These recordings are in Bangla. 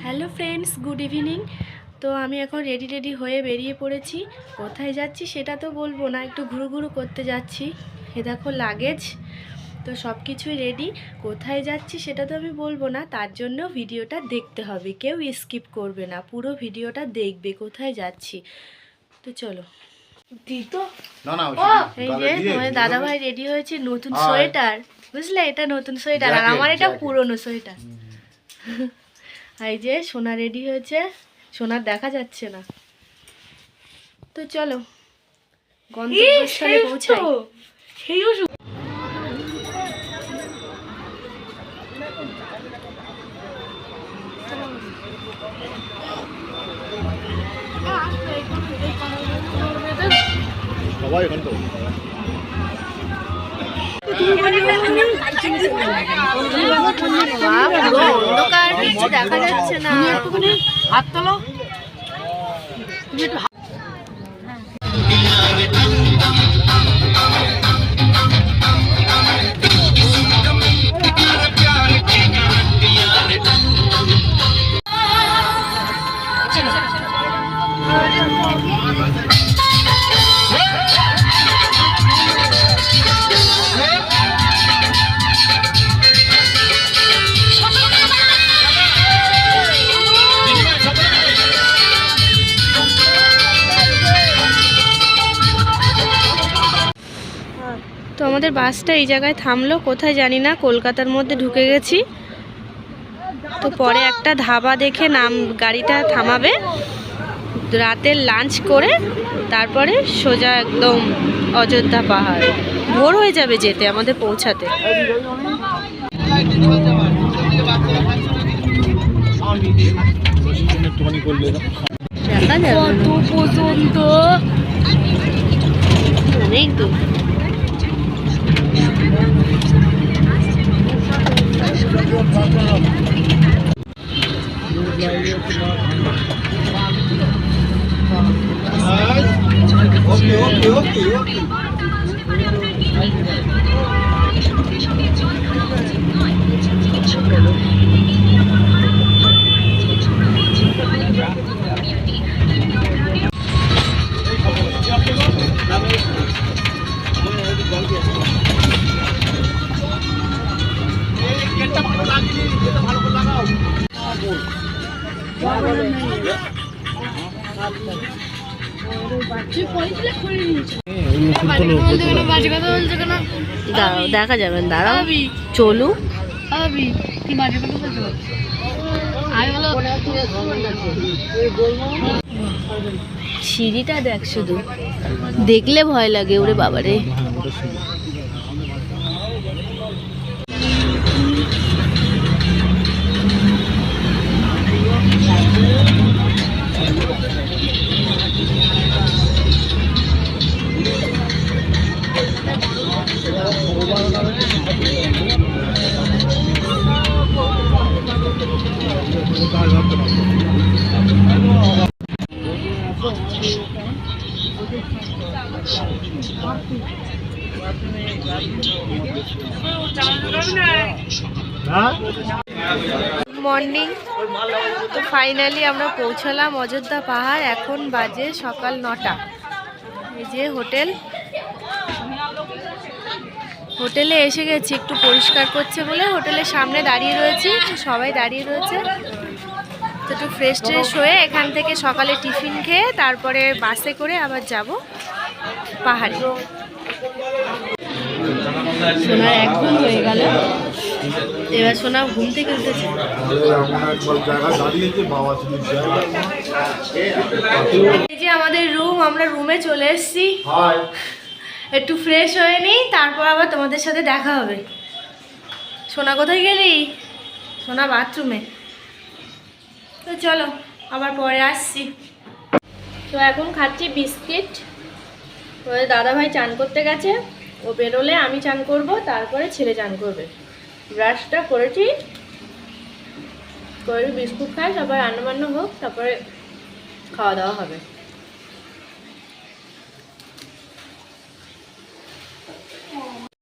Hello friends, good evening. তো আমি এখন রেডি হয়ে বেরিয়ে পড়েছি। কোথায় যাচ্ছি সেটা তো বলবো না, একটু ঘুরু করতে যাচ্ছি। এ দেখো লাগেজ, তো সব কিছুই রেডি। কোথায় যাচ্ছি সেটা তো আমি বলবো না, তার জন্য ভিডিওটা দেখতে হবে, কেউ স্কিপ করবে না, পুরো ভিডিওটা দেখবে কোথায় যাচ্ছি। তো চলো। এই যে তোমার দাদাভাই রেডি হয়েছে, নতুন সোয়েটার, বুঝলে? এটা নতুন সোয়েটার আর আমার এটা পুরনো সোয়েটার। এই যে সোনা রেডি হয়েছে, সোনার দেখা যাচ্ছে না। তো চলো গন্তব্যস্থলে পৌঁছাই। অন্ধকার, কিছু দেখা যাচ্ছে না। হাত তোলো। তো আমাদের বাসটা এই জায়গায় থামলো, কোথায় জানি না, কলকাতার মধ্যে ঢুকে গেছি। তো পরে একটা ধাবা দেখে গাড়িটা থামাবে, রাতের লাঞ্চ করে তারপরে সোজা একদম অযোধ্যা পাহাড়। ভোর হয়ে যাবে যেতে, আমাদের পৌঁছাতে। দেখা যাবে কত পর্যন্ত, অনেক দূর। দাঁড়াও, দেখা যাবে, দাঁড়াও, চলু। সিঁড়িটা দেখ, শুধু দেখলে ভয় লাগে, ওরে বাবারে। মর্নিং। তো ফাইনালি আমরা পৌঁছালাম অযোধ্যা পাহাড়। এখন বাজে সকাল 9টা। এই যে হোটেলে এসে গেছি, একটু পরিষ্কার করছে বলে হোটেলের সামনে দাঁড়িয়ে রয়েছি, সবাই দাঁড়িয়ে রয়েছে। তো একটু ফ্রেশ হয়ে এখান থেকে সকালে টিফিন খেয়ে তারপরে বাসে করে আবার যাব পাহাড়ে। সোনার এক ঘুম হয়ে গেল, এবার সোনা ঘুম থেকে উঠেছে। এই যে আমাদের রুম, আমরা রুমে চলে এসেছি। একটু ফ্রেশ হয়ে নিই, তারপর আবার তোমাদের সাথে দেখা হবে। সোনা কোথায় গেলি? সোনা বাথরুমে। তো চলো আবার পরে আসছি। তো এখন খাচ্ছি বিস্কিট। দাদাভাই চান করতে গেছে, ও বেরোলে আমি চান করব, তারপরে ছেলে চান করবে। ব্রাশটা করেছি, করে বিস্কুট খাই, তারপরে রান্নাবান্না হোক, তারপরে খাওয়া দাওয়া হবে।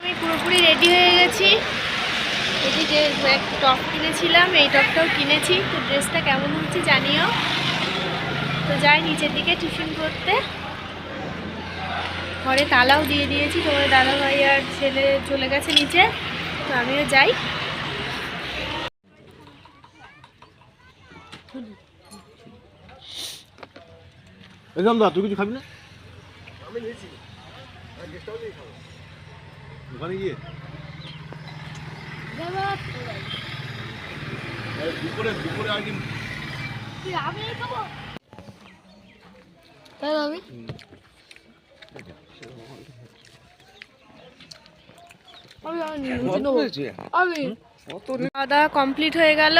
আমি পুরোপুরি রেডি হয়ে গেছি। যে একটা টপ কিনেছিলাম, এই টপটাও কিনেছি। তো ড্রেসটা কেমন হচ্ছে জানিও। তো যাই নিচের দিকে টিফিন করতে। ঘরে তালাও দিয়ে দিয়েছি, তোমার দাদা ভাই আর ছেলে চলে গেছে নিচে, তো আমিও যাই। তুই কিছু খাবি না? আমি নিয়েছি, ওখানে গিয়ে দুপুরে আর কি খাওয়া দাওয়া কমপ্লিট হয়ে গেল,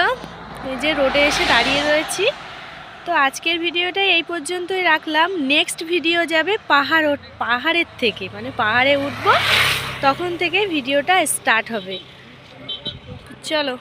এই যে রোডে এসে দাঁড়িয়ে রয়েছি। তো আজকের ভিডিওটা এই পর্যন্তই রাখলাম। নেক্সট ভিডিও যাবে পাহাড়ের থেকে, মানে পাহাড়ে উঠবো, তখন থেকে ভিডিওটা স্টার্ট হবে। চলো।